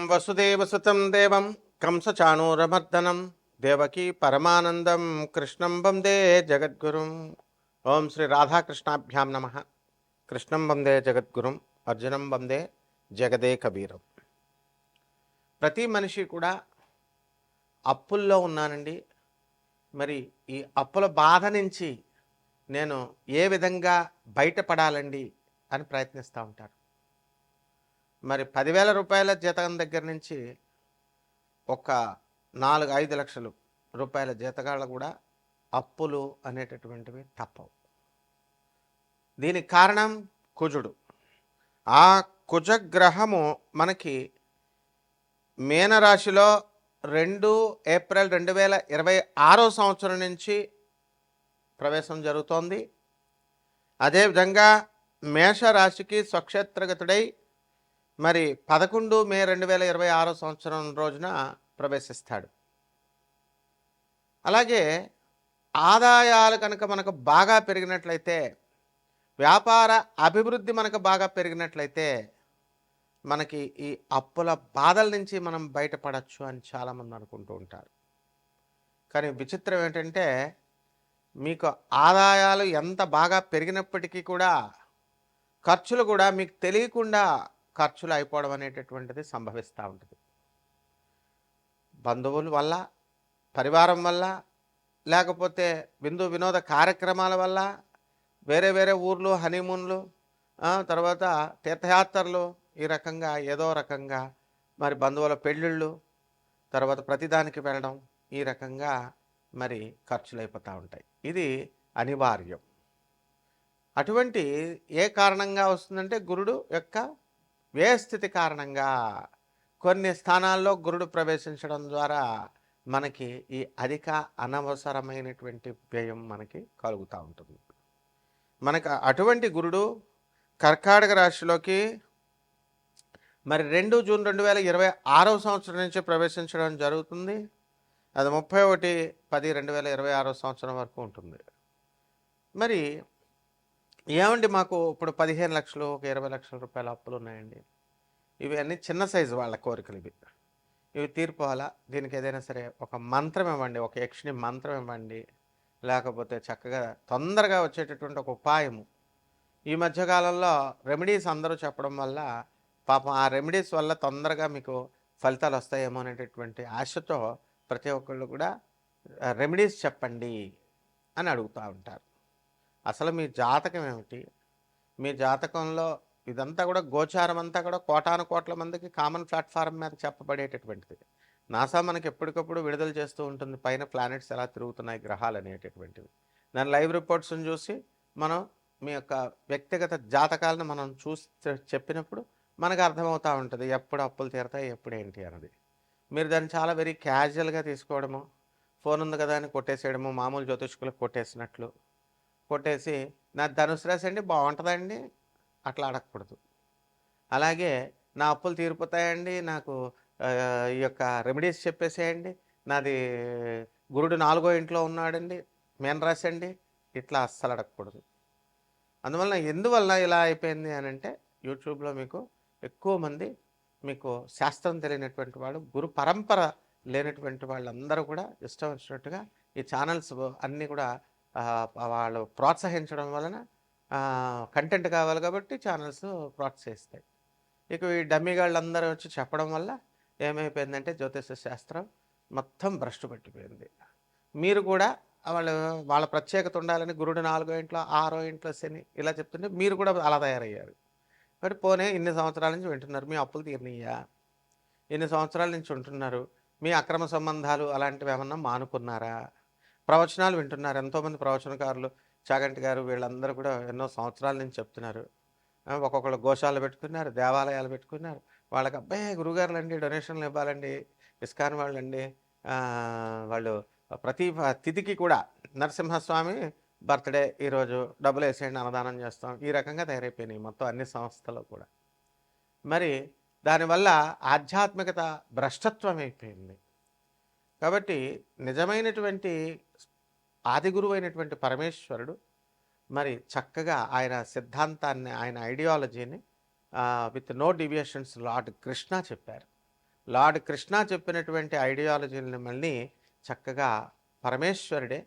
వసుదేవసుతం దేవం కంసచాణూరమర్దనం దేవకీ పరమానందం కృష్ణం వందే జగద్గురుం. ఓం శ్రీ రాధాకృష్ణాభ్యాం నమ. కృష్ణం వందే జగద్గురుం, అర్జునం వందే జగదే కబీరం. ప్రతి మనిషి కూడా అప్పుల్లో ఉన్నానండి, మరి ఈ అప్పుల బాధ నుంచి నేను ఏ విధంగా బయటపడాలండి అని ప్రయత్నిస్తూ ఉంటారు. మరి 10,000 రూపాయల జీతం దగ్గర నుంచి ఒక 4-5 లక్షల రూపాయల జీతగాళ్ళు కూడా అప్పులు అనేటటువంటివి తప్పవు. దీనికి కారణం కుజుడు. ఆ కుజగ్రహము మనకి మీనరాశిలో 2 ఏప్రిల్ 2026 సంవత్సరం నుంచి ప్రవేశం జరుగుతోంది. అదేవిధంగా మేషరాశికి స్వక్షేత్రగతుడై మరి 11 మే 2026 సంవత్సరం రోజున ప్రవేశిస్తాడు. అలాగే ఆదాయాలు కనుక మనకు బాగా పెరిగినట్లయితే, వ్యాపార అభివృద్ధి మనకు బాగా పెరిగినట్లయితే మనకి ఈ అప్పుల బాధల నుంచి మనం బయటపడచ్చు అని చాలామంది అనుకుంటూ ఉంటారు. కానీ విచిత్రం ఏంటంటే, మీకు ఆదాయాలు ఎంత బాగా పెరిగినప్పటికీ కూడా ఖర్చులు కూడా మీకు తెలియకుండా ఖర్చులు అయిపోవడం అనేటటువంటిది సంభవిస్తూ ఉంటుంది. బంధువుల వల్ల, పరివారం వల్ల, లేకపోతే విందు వినోద కార్యక్రమాల వల్ల, వేరే వేరే ఊర్లు, హనీమూన్లు, తర్వాత తీర్థయాత్రలు, ఈ రకంగా ఏదో రకంగా మరి బంధువుల పెళ్ళిళ్ళు, తర్వాత ప్రతిదానికి వెళ్ళడం, ఈ రకంగా మరి ఖర్చులు అయిపోతూ ఉంటాయి. ఇది అనివార్యం. అటువంటి ఏ కారణంగా వస్తుందంటే గురుడు యొక్క వ్యయస్థితి కారణంగా కొన్ని స్థానాల్లో గురుడు ప్రవేశించడం ద్వారా మనకి ఈ అధిక అనవసరమైనటువంటి వ్యయం మనకి కలుగుతూ ఉంటుంది. మనకు అటువంటి గురుడు కర్కాటక రాశిలోకి మరి 2 జూన్ 2026 సంవత్సరం నుంచి ప్రవేశించడం జరుగుతుంది. అది 31/10/2026 సంవత్సరం వరకు ఉంటుంది. మరి ఏమండి, మాకు ఇప్పుడు 15 లక్షలు, ఒక 20 లక్షల రూపాయల అప్పులు ఉన్నాయండి. ఇవి అన్నీ చిన్న సైజు వాళ్ళ కోరికలు. ఇవి తీర్పోవాలా? దీనికి ఏదైనా సరే ఒక మంత్రం ఇవ్వండి, ఒక యక్షిణి మంత్రం ఇవ్వండి, లేకపోతే చక్కగా తొందరగా వచ్చేటటువంటి ఒక ఉపాయము. ఈ మధ్యకాలంలో రెమెడీస్ అందరూ చెప్పడం వల్ల పాపం ఆ రెమెడీస్ వల్ల తొందరగా మీకు ఫలితాలు వస్తాయేమో అనేటటువంటి ఆశతో ప్రతి ఒక్కళ్ళు కూడా రెమెడీస్ చెప్పండి అని అడుగుతూ ఉంటారు. అసలు మీ జాతకం ఏమిటి? మీ జాతకంలో ఇదంతా కూడా గోచారం అంతా కూడా కోటాను కోట్ల మందికి కామన్ ప్లాట్ఫారం మీద చెప్పబడేటటువంటిది. నాసా మనకి ఎప్పటికప్పుడు విడుదల చేస్తూ ఉంటుంది పైన ప్లానెట్స్ ఎలా తిరుగుతున్నాయి, గ్రహాలు అనేటటువంటివి. దాని లైవ్ రిపోర్ట్స్ని చూసి మనం మీ యొక్క వ్యక్తిగత జాతకాలను మనం చూసి చెప్పినప్పుడు మనకు అర్థమవుతూ ఉంటుంది ఎప్పుడు అప్పులు తీరతాయి, ఎప్పుడు ఏంటి అన్నది. మీరు దాన్ని చాలా వెరీ క్యాజువల్గా తీసుకోవడము, ఫోన్ ఉంది కదా అని కొట్టేసేయడము, మామూలు జ్యోతిష్కులకు కొట్టేసినట్లు కొట్టేసి నా ధనుసు రాశి అండి బాగుంటుందండి అట్లా అడగకూడదు. అలాగే నా అప్పులు తీరిపోతాయండి, నాకు ఈ యొక్క రెమెడీస్ చెప్పేసేయండి, నాది గురుడు 4వ ఇంట్లో ఉన్నాడండి, మీనరాశి అండి, ఇట్లా అస్సలు అడగకూడదు. అందువలన ఎందువల్ల ఇలా అయిపోయింది అని అంటే, యూట్యూబ్లో మీకు ఎక్కువ మంది మీకు శాస్త్రం తెలియనటువంటి వాళ్ళు, గురు పరంపర లేనటువంటి వాళ్ళందరూ కూడా ఇష్టం వచ్చినట్టుగా ఈ ఛానల్స్ అన్నీ కూడా వాళ్ళు ప్రోత్సహించడం వలన కంటెంట్ కావాలి కాబట్టి ఛానల్స్ ప్రోత్సహిస్తాయి. ఇక ఈ డమ్మీగాళ్ళందరూ వచ్చి చెప్పడం వల్ల ఏమైపోయిందంటే జ్యోతిష శాస్త్రం మొత్తం భ్రష్టు పట్టిపోయింది. మీరు కూడా వాళ్ళ ప్రత్యేకత ఉండాలని గురుడు 4వ ఇంట్లో, 6వ ఇంట్లో శని ఇలా చెప్తుంటే మీరు కూడా అలా తయారయ్యారు. మరి పోనీ ఇన్ని సంవత్సరాల నుంచి వింటున్నారు, మీ అప్పులు తీరినయ్యా? ఇన్ని సంవత్సరాల నుంచి ఉంటున్నారు, మీ అక్రమ సంబంధాలు అలాంటివి ఏమన్నా మానుకున్నారా? ప్రవచనాలు వింటున్నారు, ఎంతోమంది ప్రవచనకారులు, చాగంటి గారు వీళ్ళందరూ కూడా ఎన్నో సంవత్సరాల నుంచి చెప్తున్నారు. ఒక్కొక్కళ్ళు గోశాలు పెట్టుకున్నారు, దేవాలయాలు పెట్టుకున్నారు. వాళ్ళకి అబ్బాయి గురుగారులు అండి డొనేషన్లు ఇవ్వాలండి, ఇస్కాన్ వాళ్ళండి, వాళ్ళు ప్రతి తిథికి కూడా నరసింహస్వామి బర్త్డే ఈరోజు డబ్బులు వేసేయండి, అన్నదానం చేస్తాం, ఈ రకంగా తయారైపోయినాయి మొత్తం అన్ని సంస్థలు కూడా. మరి దానివల్ల ఆధ్యాత్మికత భ్రష్టత్వం అయిపోయింది. కాబట్టి నిజమైనటువంటి ఆది గురువు అయినటువంటి పరమేశ్వరుడు మరి చక్కగా ఆయన సిద్ధాంతాన్ని, ఆయన ఐడియాలజీని with no deviations Lord Krishna చెప్పారు. లార్డ్ కృష్ణ చెప్పినటువంటి ఐడియాలజీని మళ్ళీ చక్కగా పరమేశ్వరుడే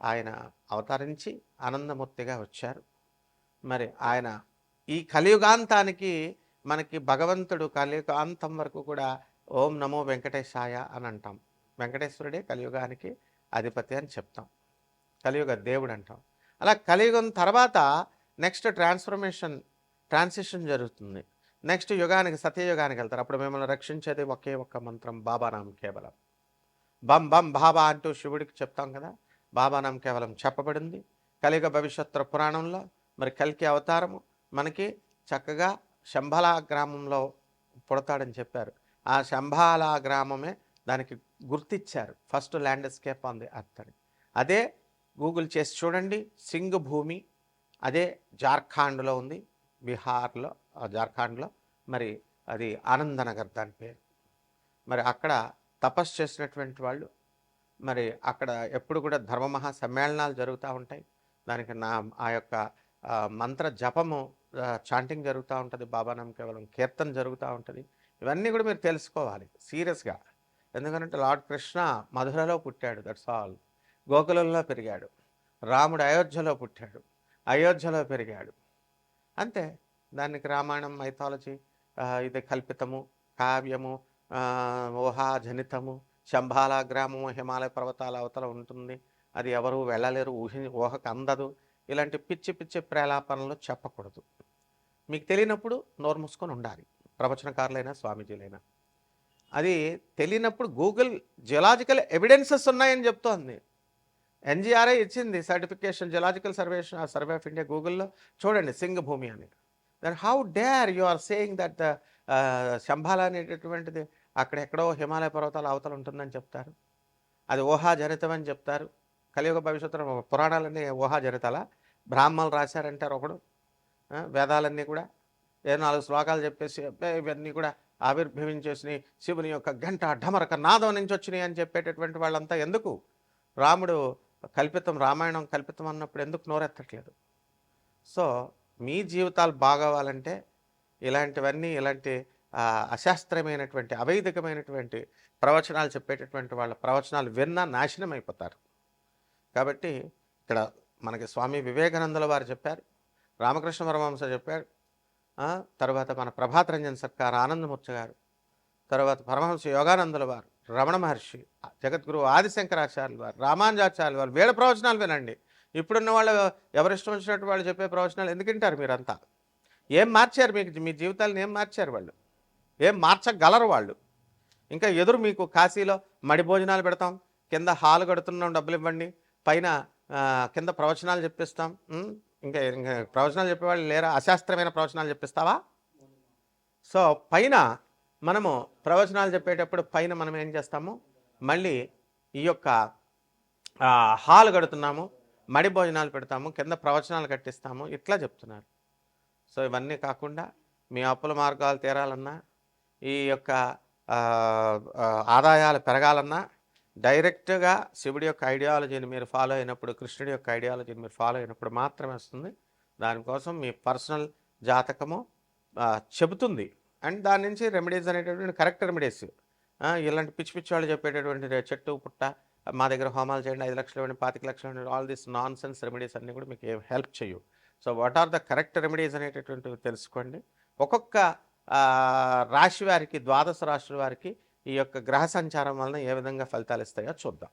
ఆయన అవతరించి ఆనందమూర్తిగా వచ్చారు. మరి ఆయన ఈ కలియుగాంతానికి మనకి భగవంతుడు కలియుగాంతం వరకు కూడా ఓం నమో వెంకటేశాయ అని అంటాం. వెంకటేశ్వరుడే కలియుగానికి అధిపతి అని చెప్తాం, కలియుగ దేవుడు అంటాం. అలా కలియుగం తర్వాత నెక్స్ట్ ట్రాన్సిషన్ జరుగుతుంది. నెక్స్ట్ యుగానికి సత్యయుగానికి వెళ్తారు. అప్పుడు మిమ్మల్ని రక్షించేది ఒకే ఒక్క మంత్రం, బాబానాం కేవలం. బం బం బాబా అంటూ శివుడికి చెప్తాం కదా, బాబానాం కేవలం చెప్పబడింది కలియుగ భవిష్యత్తు పురాణంలో. మరి కల్కి అవతారము మనకి చక్కగా శంభాలా గ్రామంలో పుడతాడని చెప్పారు. ఆ శంభాలా గ్రామమే దానికి గుర్తిచ్చారు, first landscape on the earth అని. అదే గూగుల్ చేసి చూడండి, సింగ్ భూమి, అదే జార్ఖండ్లో ఉంది, బీహార్లో, జార్ఖండ్లో. మరి అది ఆనందనగర్ దాని పేరు. మరి అక్కడ తపస్సు చేసినటువంటి వాళ్ళు, మరి అక్కడ ఎప్పుడు కూడా ధర్మమహా సమ్మేళనాలు జరుగుతూ ఉంటాయి. దానికి ఆ యొక్క మంత్ర జపము, చాంటింగ్ జరుగుతూ ఉంటుంది, బాబానాం కేవలం కీర్తన జరుగుతూ ఉంటుంది. ఇవన్నీ కూడా మీరు తెలుసుకోవాలి సీరియస్గా. ఎందుకంటే లార్డ్ కృష్ణ మధురలో పుట్టాడు, దట్స్ ఆల్. గోకులంలో పెరిగాడు. రాముడు అయోధ్యలో పుట్టాడు, అయోధ్యలో పెరిగాడు, అంతే. దానికి రామాయణం మైథాలజీ ఇది కల్పితము, కావ్యము, ఊహాజనితము. శంభాలా గ్రామము హిమాలయ పర్వతాల అవతల ఉంటుంది, అది ఎవరు వెళ్ళలేరు, ఊహకు అందదు. ఇలాంటి పిచ్చి పిచ్చి ప్రేలాపనలు చెప్పకూడదు. మీకు తెలియనప్పుడు నోరు మూసుకొని ఉండాలి, ప్రవచనకారులైనా స్వామీజీలైనా. అది తెలియనప్పుడు గూగుల్ జియోలాజికల్ ఎవిడెన్సెస్ ఉన్నాయని చెప్తోంది. ఎన్జిఆర్ఐ ఇచ్చింది certification, geological survey of India. గూగుల్లో చూడండి సింగ్ భూమి అని. Then how dare you are saying that Shambhala అనేటటువంటిది అక్కడెక్కడో హిమాలయ పర్వతాల అవతల ఉంటుందని చెప్తారు. అది ఊహాజనితం అని చెప్తారు. కలియుగ భవిష్యత్తు పురాణాలన్నీ ఊహాజనితాల, బ్రాహ్మణులు రాశారంటారు ఒకడు. వేదాలన్నీ కూడా 4 శ్లోకాలు చెప్పేసి ఇవన్నీ కూడా ఆవిర్భవించేసి శివుని యొక్క గంట ఢమరక నాదం నుంచి వచ్చినాయి అని చెప్పేటటువంటి వాళ్ళంతా ఎందుకు? రాముడు కల్పితం, రామాయణం కల్పితం అన్నప్పుడు ఎందుకు నోరెత్తట్లేదు? సో మీ జీవితాలు బాగోవాలంటే ఇలాంటివన్నీ, ఇలాంటి అశాస్త్రమైనటువంటి అవైదికమైనటువంటి ప్రవచనాలు చెప్పేటటువంటి వాళ్ళ ప్రవచనాలు విన్నా నాశనం అయిపోతారు. కాబట్టి ఇక్కడ మనకి స్వామి వివేకానందుల వారు చెప్పారు, రామకృష్ణ పరమహంస చెప్పారు, తర్వాత మన ప్రభాత్ రంజన్ సర్కార్ ఆనందమూర్తి గారు, తర్వాత పరమహంస యోగానందుల వారు, రమణ మహర్షి, జగద్గురు ఆదిశంకరాచార్యుల వారు, రామానుజాచార్యుల వారు, వీళ్ళ ప్రవచనాలు వినండి. ఇప్పుడున్న వాళ్ళు ఎవరిష్టం వచ్చినట్టు వాళ్ళు చెప్పే ప్రవచనాలు ఎందుకు వింటారు మీరంతా? ఏం మార్చారు మీకు? మీ జీవితాలను ఏం మార్చారు వాళ్ళు? ఏం మార్చగలరు వాళ్ళు? ఇంకా ఎదురు మీకు కాశీలో మడి భోజనాలు పెడతాం, కింద హాలు కడుతున్నాం, డబ్బులు ఇవ్వండి, పైన కింద ప్రవచనాలు చెప్పిస్తాం. ఇంకా ఇంకా ప్రవచనాలు చెప్పేవాళ్ళు లేరా? అశాస్త్రమైన ప్రవచనాలు చెప్పిస్తావా? సో పైన మనము ప్రవచనాలు చెప్పేటప్పుడు పైన మనం ఏం చేస్తాము, మళ్ళీ ఈ యొక్క హాల్ కడుతున్నాము, మడి భోజనాలు పెడతాము, కింద ప్రవచనాలు కట్టిస్తాము, ఇట్లా చెప్తున్నారు. సో ఇవన్నీ కాకుండా మీ అప్పుల మార్గాలు తీరాలన్నా, ఈ యొక్క ఆదాయాలు పెరగాలన్నా డైరెక్ట్గా శివుడి యొక్క ఐడియాలజీని మీరు ఫాలో అయినప్పుడు, కృష్ణుడి యొక్క ఐడియాలజీని మీరు ఫాలో అయినప్పుడు మాత్రమే వస్తుంది. దానికోసం మీ పర్సనల్ జాతకము చెబుతుంది. అండ్ దాని నుంచి రెమెడీస్ అనేటటువంటి కరెక్ట్ రెమెడీస్, ఇలాంటి పిచ్చి పిచ్చి వాళ్ళు చెప్పేటటువంటి చెట్టు పుట్ట మా దగ్గర హోమాలు చేయండి, 5 లక్షలు ఇవ్వండి, 25 లక్షలు ఇవ్వండి, all this nonsense remedies అన్నీ కూడా మీకు ఏం హెల్ప్ చేయవు. So what are the correct remedies అనేటటువంటివి తెలుసుకోండి. ఒక్కొక్క రాశి వారికి, ద్వాదశ రాశుల వారికి ఈ యొక్క గ్రహ సంచారం వలన ఏ విధంగా ఫలితాలు ఇస్తాయో చూద్దాం.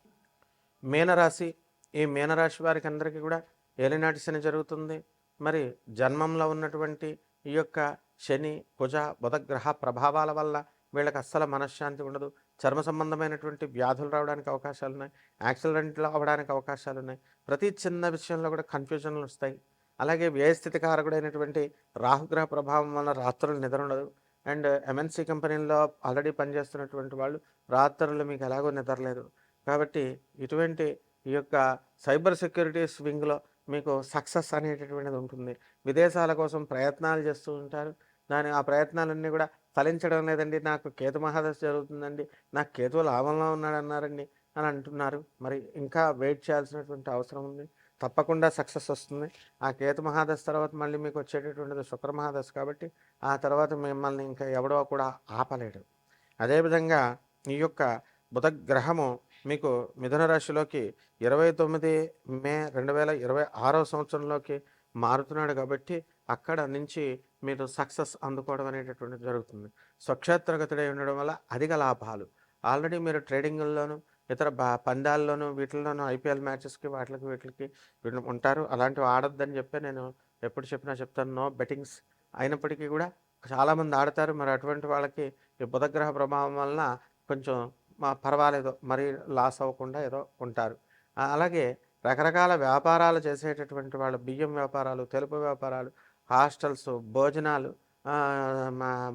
మీనరాశి, ఈ మీనరాశి వారికి అందరికీ కూడా ఏలినాటి శని జరుగుతుంది. మరి జన్మంలో ఉన్నటువంటి ఈ యొక్క శని, కుజ, బుధ గ్రహ ప్రభావాల వల్ల వీళ్ళకి అస్సలు మనశ్శాంతి ఉండదు. చర్మ సంబంధమైనటువంటి వ్యాధులు రావడానికి అవకాశాలు ఉన్నాయి, యాక్సిడెంట్లు అవ్వడానికి అవకాశాలు ఉన్నాయి. ప్రతి చిన్న విషయంలో కూడా కన్ఫ్యూజన్లు వస్తాయి. అలాగే వ్యయస్థితికారకుడైనటువంటి రాహుగ్రహ ప్రభావం వల్ల రాత్రులు నిద్ర ఉండదు. అండ్ ఎంఎన్సీ కంపెనీల్లో ఆల్రెడీ పనిచేస్తున్నటువంటి వాళ్ళు రాత్రులు మీకు ఎలాగో నిద్రలేదు. కాబట్టి ఇటువంటి ఈ యొక్క సైబర్ సెక్యూరిటీస్ వింగ్లో మీకు సక్సెస్ అనేటటువంటిది ఉంటుంది. విదేశాల కోసం ప్రయత్నాలు చేస్తూ ఉంటారు. ఆ ప్రయత్నాలన్నీ కూడా ఫలించడం లేదండి, నాకు కేతు మహాదశ జరుగుతుందండి, నాకు కేతువు లాభంలో ఉన్నాడన్నారండి అని అంటున్నారు. మరి ఇంకా వెయిట్ చేయాల్సినటువంటి అవసరం ఉంది. తప్పకుండా సక్సెస్ వస్తుంది. ఆ కేతు మహాదశ తర్వాత మళ్ళీ మీకు వచ్చేటటువంటిది శుక్ర మహాదశ. కాబట్టి ఆ తర్వాత మిమ్మల్ని ఇంకా ఎవడో కూడా ఆపలేడు. అదేవిధంగా ఈ యొక్క బుధ గ్రహము మీకు మిథున రాశిలోకి 29 మే 2026 సంవత్సరంలోకి మారుతున్నాడు కాబట్టి అక్కడ నుంచి మీరు సక్సెస్ అందుకోవడం అనేటటువంటిది జరుగుతుంది. స్వక్షేత్రగతుడై ఉండడం వల్ల అధిక లాభాలు. ఆల్రెడీ మీరు ట్రేడింగుల్లోనూ ఇతర పందాల్లోనూ వీటిల్లోనూ ఐపీఎల్ మ్యాచెస్కి వాటికి వీటికి ఉంటారు. అలాంటివి ఆడొద్దని చెప్పి నేను ఎప్పుడు చెప్పినా చెప్తాను, నో బెట్టింగ్స్. అయినప్పటికీ కూడా చాలామంది ఆడతారు. మరి అటువంటి వాళ్ళకి ఈ బుధగ్రహ ప్రభావం వలన కొంచెం పర్వాలేదు, మరీ లాస్ అవ్వకుండా ఏదో ఉంటారు. అలాగే రకరకాల వ్యాపారాలు చేసేటటువంటి వాళ్ళు, బియ్యం వ్యాపారాలు, తెలుపు వ్యాపారాలు, హాస్టల్స్, భోజనాలు,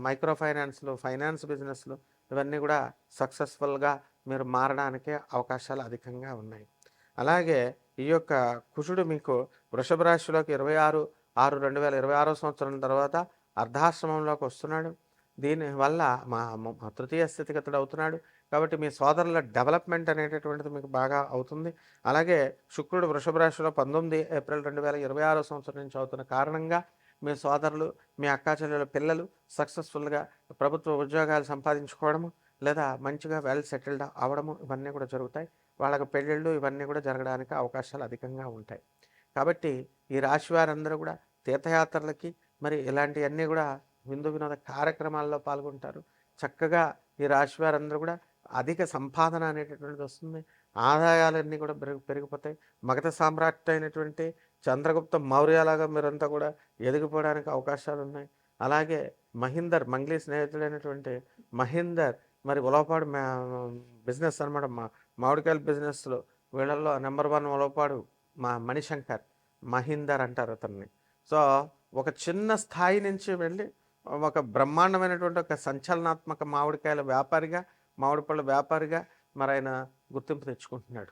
మైక్రో ఫైనాన్స్లు, ఫైనాన్స్ బిజినెస్లు, ఇవన్నీ కూడా సక్సెస్ఫుల్గా మీరు మారడానికి అవకాశాలు అధికంగా ఉన్నాయి. అలాగే ఈ యొక్క కుజుడు మీకు వృషభ రాశిలోకి 26/6/2026 సంవత్సరం తర్వాత అర్ధాశ్రమంలోకి వస్తున్నాడు. దీనివల్ల తృతీయ స్థితిగతుడు అవుతున్నాడు. కాబట్టి మీ సోదరుల డెవలప్మెంట్ అనేటటువంటిది మీకు బాగా అవుతుంది. అలాగే శుక్రుడు వృషభ రాశిలో 19 ఏప్రిల్ 2026 సంవత్సరం నుంచి అవుతున్న కారణంగా మీ సోదరులు, మీ అక్కా చెల్లెల పిల్లలు సక్సెస్ఫుల్గా ప్రభుత్వ ఉద్యోగాలు సంపాదించుకోవడము, లేదా మంచిగా వెల్ సెటిల్డ్ అవ్వడము, ఇవన్నీ కూడా జరుగుతాయి. వాళ్ళకి పెళ్ళిళ్ళు ఇవన్నీ కూడా జరగడానికి అవకాశాలు అధికంగా ఉంటాయి. కాబట్టి ఈ రాశి వారందరూ కూడా తీర్థయాత్రలకి మరి ఇలాంటివన్నీ కూడా విందు వినోద కార్యక్రమాల్లో పాల్గొంటారు. చక్కగా ఈ రాశి వారందరూ కూడా అధిక సంపాదన అనేటటువంటిది వస్తుంది. ఆదాయాలన్నీ కూడా పెరిగిపోతాయి. మగధ సామ్రాట్ అయినటువంటి చంద్రగుప్త మౌర్యలాగా మీరంతా కూడా ఎదిగిపోవడానికి అవకాశాలు ఉన్నాయి. అలాగే మంగ్లీ స్నేహితుడైనటువంటి మహీందర్, మరి ఉలవపాడు బిజినెస్ అనమాట, మామిడికాయల బిజినెస్లో వీళ్ళల్లో నెంబర్ 1 ఉలవపాడు మణిశంకర్, మహీందర్ అంటారు అతన్ని. సో ఒక చిన్న స్థాయి నుంచి వెళ్ళి ఒక బ్రహ్మాండమైనటువంటి ఒక సంచలనాత్మక మామిడికాయల వ్యాపారిగా, మామిడి పళ్ళ వ్యాపారిగా మరి ఆయన గుర్తింపు తెచ్చుకుంటున్నాడు.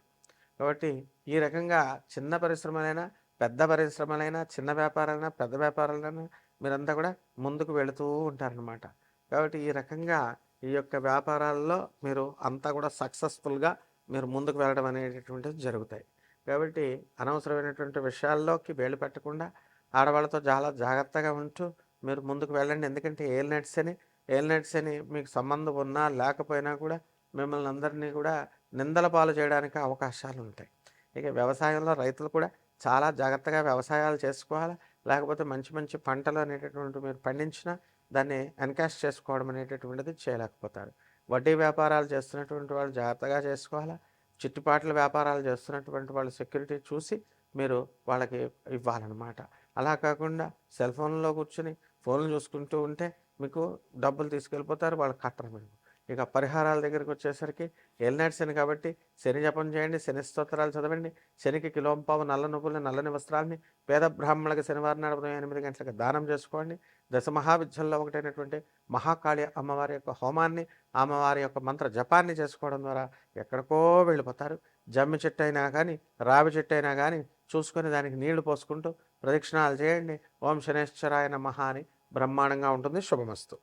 కాబట్టి ఈ రకంగా చిన్న పరిశ్రమలైనా, పెద్ద పరిశ్రమలైనా, చిన్న వ్యాపారాలైనా, పెద్ద వ్యాపారాలైనా మీరంతా కూడా ముందుకు వెళుతూ ఉంటారనమాట. కాబట్టి ఈ రకంగా ఈ యొక్క వ్యాపారాల్లో మీరు అంతా కూడా సక్సెస్ఫుల్గా మీరు ముందుకు వెళ్ళడం అనేటటువంటిది జరుగుతాయి. కాబట్టి అనవసరమైనటువంటి విషయాల్లోకి వేలు పెట్టకుండా ఆడవాళ్ళతో చాలా జాగ్రత్తగా ఉంటూ మీరు ముందుకు వెళ్ళండి. ఎందుకంటే ఏలినట్స్ అని మీకు సంబంధం ఉన్నా లేకపోయినా కూడా మిమ్మల్ని అందరినీ కూడా నిందల పాలు చేయడానికి అవకాశాలు ఉంటాయి. ఇక వ్యవసాయంలో రైతులు కూడా చాలా జాగ్రత్తగా వ్యవసాయాలు చేసుకోవాలి. లేకపోతే మంచి మంచి పంటలు అనేటటువంటి మీరు పండించినా దాన్ని ఎన్కాష్ చేసుకోవడం అనేటటువంటిది చేయలేకపోతారు. వడ్డీ వ్యాపారాలు చేస్తున్నటువంటి వాళ్ళు జాగ్రత్తగా చేసుకోవాలా. చిట్టుపాట్ల వ్యాపారాలు చేస్తున్నటువంటి వాళ్ళు సెక్యూరిటీ చూసి మీరు వాళ్ళకి ఇవ్వాలన్నమాట. అలా కాకుండా సెల్ ఫోన్లో కూర్చొని ఫోన్లు చూసుకుంటూ ఉంటే మీకు డబ్బులు తీసుకెళ్ళిపోతారు, వాళ్ళు కట్టరు మీరు. ఇక పరిహారాల దగ్గరికి వచ్చేసరికి ఏలినాటి శని కాబట్టి శని జపం చేయండి, శని స్తోత్రాలు చదవండి. శనికి కిలోంపావు నల్ల నువ్వుల్ని, నల్లని వస్త్రాలని పేద బ్రాహ్మణులకు శనివారం నాడు ఉదయం 8 గంటలకు దానం చేసుకోండి. దశమహావిద్యల్లో ఒకటైనటువంటి మహాకాళి అమ్మవారి యొక్క హోమాన్ని, అమ్మవారి యొక్క మంత్ర జపాన్ని చేసుకోవడం ద్వారా ఎక్కడికో వెళ్ళిపోతారు. జమ్మి చెట్టు అయినా కానీ, రావి చెట్టు అయినా కానీ చూసుకొని దానికి నీళ్లు పోసుకుంటూ ప్రదక్షిణాలు చేయండి. ఓం శనేశ్వరాయ నమః అని బ్రహ్మాండంగా ఉంటుంది. శుభమస్తు.